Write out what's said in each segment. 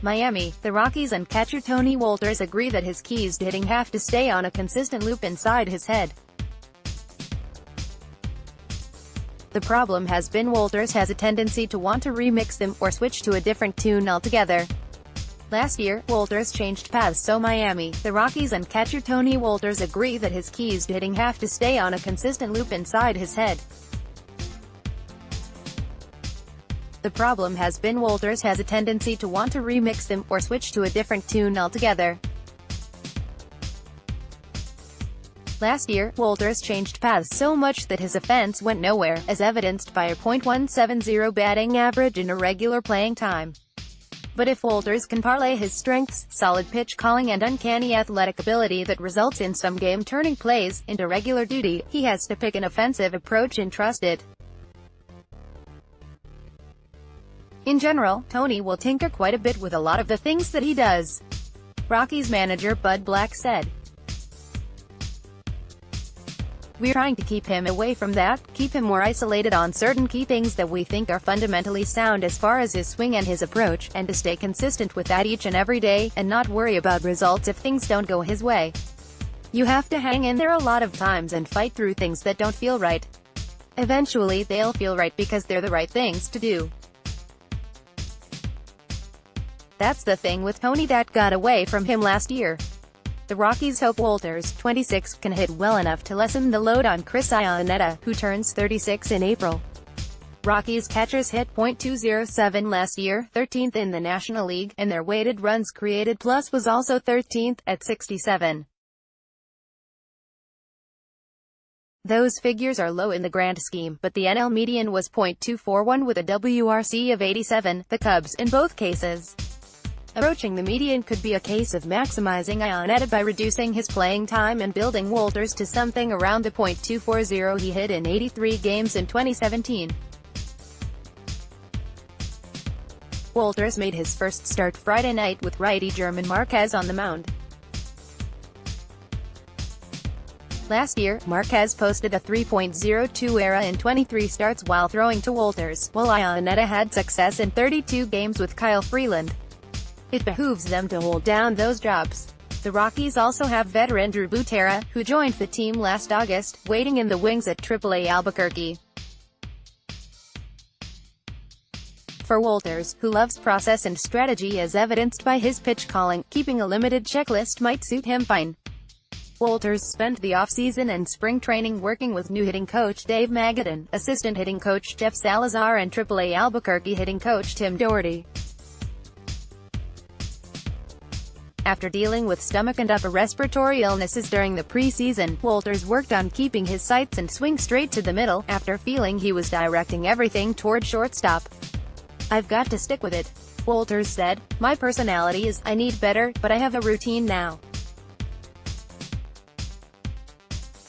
Miami, the Rockies and catcher Tony Wolters agree that his keys to hitting have to stay on a consistent loop inside his head. The problem has been Wolters has a tendency to want to remix them, or switch to a different tune altogether. Last year, Wolters changed paths so Miami, the Rockies and catcher Tony Wolters agree that his keys to hitting have to stay on a consistent loop inside his head. The problem has been Wolters has a tendency to want to remix them, or switch to a different tune altogether. Last year, Wolters changed paths so much that his offense went nowhere, as evidenced by a .170 batting average in irregular playing time. But if Wolters can parlay his strengths, solid pitch calling and uncanny athletic ability that results in some game-turning plays, into regular duty, he has to pick an offensive approach and trust it. In general, Tony will tinker quite a bit with a lot of the things that he does. Rockies manager Bud Black said, "We're trying to keep him away from that, keep him more isolated on certain key things that we think are fundamentally sound as far as his swing and his approach, and to stay consistent with that each and every day, and not worry about results if things don't go his way. You have to hang in there a lot of times and fight through things that don't feel right. Eventually they'll feel right because they're the right things to do." That's the thing with Tony that got away from him last year. The Rockies hope Wolters, 26, can hit well enough to lessen the load on Chris Iannetta, who turns 36 in April. Rockies catchers hit .207 last year, 13th in the National League, and their weighted runs created plus was also 13th, at 67. Those figures are low in the grand scheme, but the NL median was .241 with a WRC of 87, the Cubs, in both cases. Approaching the median could be a case of maximizing Iannetta by reducing his playing time and building Wolters to something around the .240 he hit in 83 games in 2017. Wolters made his first start Friday night with righty German Marquez on the mound. Last year, Marquez posted a 3.02 ERA in 23 starts while throwing to Wolters, while Iannetta had success in 32 games with Kyle Freeland. It behooves them to hold down those jobs. The Rockies also have veteran Drew Butera, who joined the team last August, waiting in the wings at AAA Albuquerque. For Wolters, who loves process and strategy as evidenced by his pitch calling, keeping a limited checklist might suit him fine. Wolters spent the offseason and spring training working with new hitting coach Dave Magadan, assistant hitting coach Jeff Salazar and AAA Albuquerque hitting coach Tim Doherty. After dealing with stomach and upper respiratory illnesses during the preseason, Wolters worked on keeping his sights and swing straight to the middle, after feeling he was directing everything toward shortstop. "I've got to stick with it," Wolters said. "My personality is, I need better, but I have a routine now.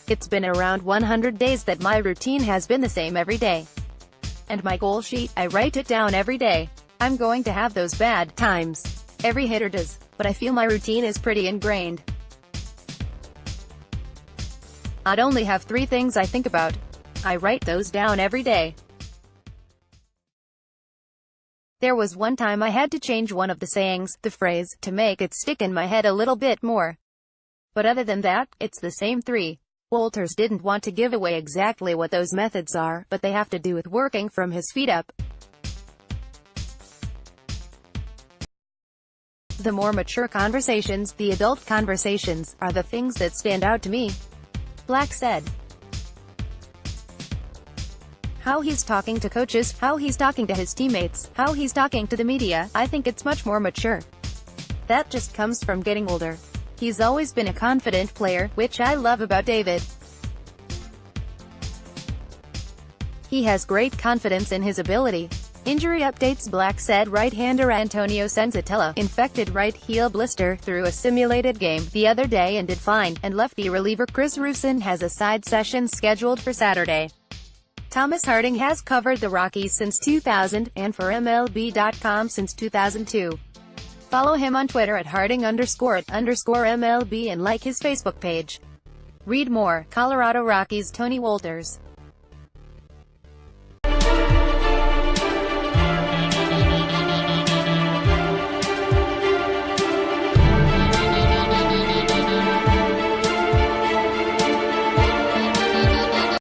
It's been around 100 days that my routine has been the same every day. And my goal sheet, I write it down every day. I'm going to have those bad times. Every hitter does. But I feel my routine is pretty ingrained. I'd only have 3 things I think about. I write those down every day. There was one time I had to change one of the sayings, the phrase, to make it stick in my head a little bit more. But other than that, it's the same 3. Wolters didn't want to give away exactly what those methods are, but they have to do with working from his feet up. The more mature conversations, the adult conversations, are the things that stand out to me," Black said. How he's talking to coaches, how he's talking to his teammates, how he's talking to the media, I think it's much more mature. That just comes from getting older. He's always been a confident player, which I love about David. He has great confidence in his ability. Injury updates. Black said right-hander Antonio Senzatella, infected right heel blister, threw a simulated game the other day and did fine, and lefty reliever Chris Rusin has a side session scheduled for Saturday. Thomas Harding has covered the Rockies since 2000, and for MLB.com since 2002. Follow him on Twitter at Harding_MLB and like his Facebook page. Read more. Colorado Rockies Tony Wolters.